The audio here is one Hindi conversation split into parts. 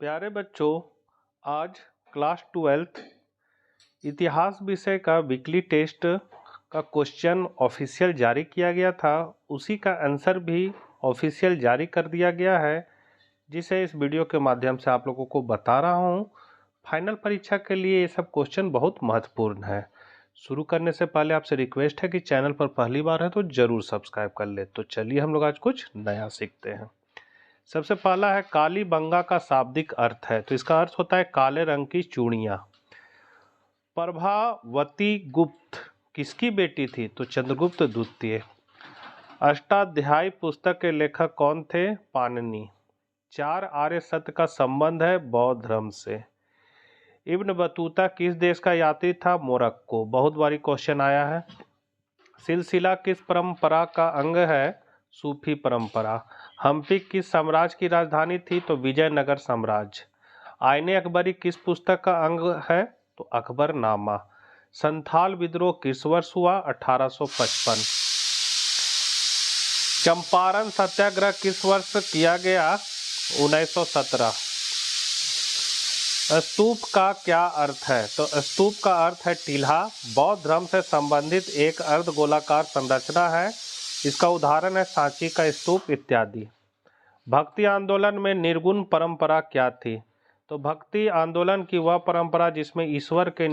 प्यारे बच्चों, आज क्लास 12 इतिहास विषय का वीकली टेस्ट का क्वेश्चन ऑफिशियल जारी किया गया था। उसी का आंसर भी ऑफिशियल जारी कर दिया गया है, जिसे इस वीडियो के माध्यम से आप लोगों को बता रहा हूँ। फाइनल परीक्षा के लिए ये सब क्वेश्चन बहुत महत्वपूर्ण है। शुरू करने से पहले आपसे रिक्वेस्ट है कि चैनल पर पहली बार है तो जरूर सब्सक्राइब कर ले। तो चलिए हम लोग आज कुछ नया सीखते हैं। सबसे पहला है काली बंगा का शाब्दिक अर्थ है, तो इसका अर्थ होता है काले रंग की चूड़ियां। प्रभावती गुप्त किसकी बेटी थी? तो चंद्रगुप्त द्वितीय। अष्टाध्यायी पुस्तक के लेखक कौन थे? पाणिनि। चार आर्य सत्य का संबंध है बौद्ध धर्म से। इब्न बतूता किस देश का यात्री था? मोरक्को। बहुत बारी क्वेश्चन आया है। सिलसिला किस परंपरा का अंग है? सूफी परंपरा। हम्पी किस साम्राज्य की राजधानी थी? तो विजयनगर साम्राज्य। आईने अकबरी किस पुस्तक का अंग है? तो अकबरनामा। संथाल विद्रोह किस वर्ष हुआ? 1855। चंपारण सत्याग्रह किस वर्ष किया गया? 1917। स्तूप का क्या अर्थ है? तो स्तूप का अर्थ है टीला। बौद्ध धर्म से संबंधित एक अर्धगोलाकार संरचना है। इसका उदाहरण है सांची का स्तूप इत्यादि। भक्ति आंदोलन में निर्गुण परंपरा क्या थी? तो भक्ति आंदोलन की वह परंपरा जिसमें ईश्वर के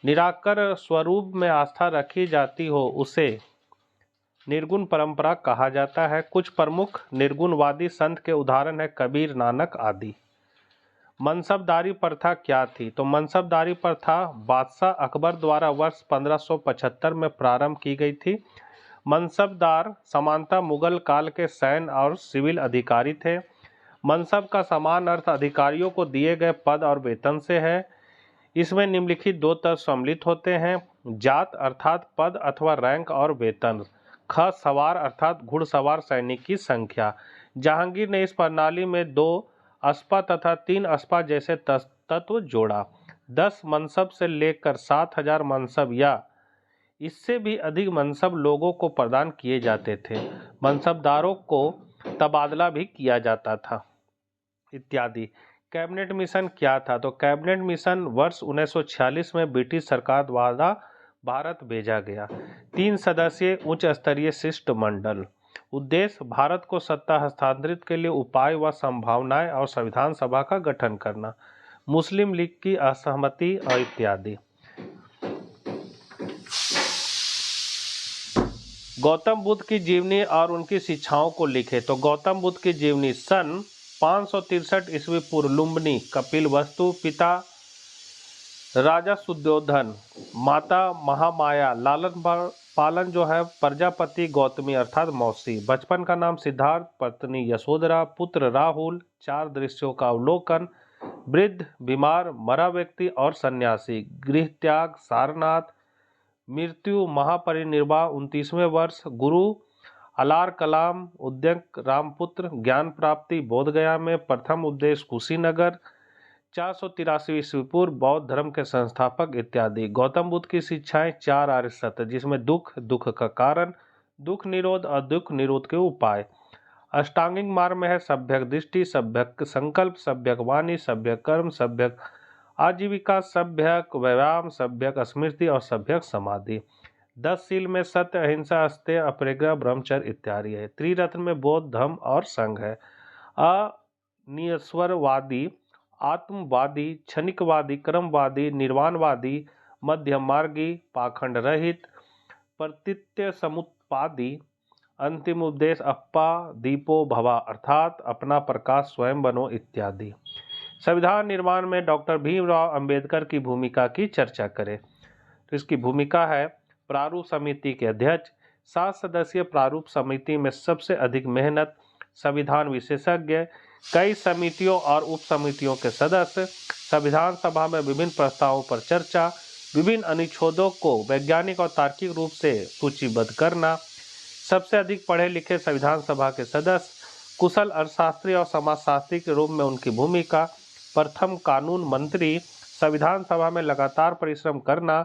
निराकर स्वरूप में आस्था रखी जाती हो उसे निर्गुण परंपरा कहा जाता है। कुछ प्रमुख निर्गुणवादी संत के उदाहरण है कबीर, नानक आदि। मनसबदारी प्रथा क्या थी? तो मनसबदारी प्रथा बादशाह अकबर द्वारा वर्ष 1575 में प्रारंभ की गई थी। मनसबदार समानता मुगल काल के सैन्य और सिविल अधिकारी थे। मनसब का समान अर्थ अधिकारियों को दिए गए पद और वेतन से है। इसमें निम्नलिखित दो तर्क सम्मिलित होते हैं। जात अर्थात पद अथवा रैंक और वेतन। ख सवार अर्थात घुड़सवार सैनिक की संख्या। जहांगीर ने इस प्रणाली में 2 अस्पा तथा 3 अस्पा जैसे तत्व जोड़ा। 10 मनसब से लेकर 7000 मनसब या इससे भी अधिक मनसब लोगों को प्रदान किए जाते थे। मनसबदारों को तबादला भी किया जाता था इत्यादि। कैबिनेट मिशन क्या था? तो कैबिनेट मिशन वर्ष 1946 में ब्रिटिश सरकार द्वारा भारत भेजा गया। 3 सदस्यीय उच्च स्तरीय शिष्टमंडल। उद्देश्य भारत को सत्ता हस्तांतरित के लिए उपाय व संभावनाएं और संविधान सभा का गठन करना। मुस्लिम लीग की असहमति और इत्यादि। गौतम बुद्ध की जीवनी और उनकी शिक्षाओं को लिखे। तो गौतम बुद्ध की जीवनी सन 563 ईस्वी पूर्व। लुम्बिनी, कपिलवस्तु, पिता राजा शुद्धोधन, माता महामाया, लालन पालन जो है प्रजापति गौतमी अर्थात मौसी। बचपन का नाम सिद्धार्थ, पत्नी यशोधरा, पुत्र राहुल। 4 दृश्यों का अवलोकन। वृद्ध, बीमार, मरा व्यक्ति और सन्यासी। गृह त्याग, सारनाथ। मृत्यु, महापरिनिर्वाण 29वें वर्ष। गुरु अलार कलाम, उद्यंक रामपुत्र। ज्ञान प्राप्ति, बोधगया में। प्रथम उपदेश कुशीनगर। 483 ईस्वी पूर्व। बौद्ध धर्म के संस्थापक इत्यादि। गौतम बुद्ध की शिक्षाएं 4 आर्य सत्य, जिसमें दुख, दुख का कारण, दुख निरोध और दुख निरोध के उपाय। अष्टांगिक मार्ग में है सभ्यक दृष्टि, सभ्यक संकल्प, सभ्यक वाणी, सभ्यक कर्म, सभ्यक आजीविका, सभ्यक व्यायाम, सभ्यक स्मृति और सभ्यक समाधि। 10 शील में सत्य, अहिंसा, अस्तेय, अपरिग्रह, ब्रह्मचर्य इत्यादि है। त्रिरत्न में बौद्ध धर्म और संघ है। अनिश्वरवादी, आत्मवादी, क्षणिकवादी, क्रमवादी, निर्वाणवादी, मध्यम मार्गी, पाखंड रहित, प्रतित्य समुत्पादी। अंतिम उपदेश अप्पा दीपो भवा अर्थात अपना प्रकाश स्वयं बनो इत्यादि। संविधान निर्माण में डॉक्टर भीमराव अंबेडकर की भूमिका की चर्चा करें। तो इसकी भूमिका है प्रारूप समिति के अध्यक्ष। 7 सदस्यीय प्रारूप समिति में सबसे अधिक मेहनत। संविधान विशेषज्ञ, कई समितियों और उप समितियों के सदस्य। संविधान सभा में विभिन्न प्रस्तावों पर चर्चा। विभिन्न अनुच्छेदों को वैज्ञानिक और तार्किक रूप से सूचीबद्ध करना। सबसे अधिक पढ़े लिखे संविधान सभा के सदस्य। कुशल अर्थशास्त्री और समाजशास्त्री के रूप में उनकी भूमिका। प्रथम कानून मंत्री। संविधान सभा में लगातार परिश्रम करना।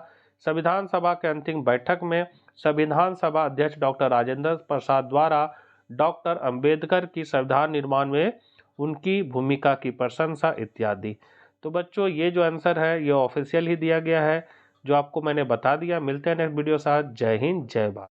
संविधान सभा के अंतिम बैठक में संविधान सभा अध्यक्ष डॉक्टर राजेंद्र प्रसाद द्वारा डॉक्टर अंबेडकर की संविधान निर्माण में उनकी भूमिका की प्रशंसा इत्यादि। तो बच्चों ये जो आंसर है ये ऑफिशियल ही दिया गया है, जो आपको मैंने बता दिया। मिलते हैं नेक्स्ट वीडियो साथ। जय हिंद, जय भारत।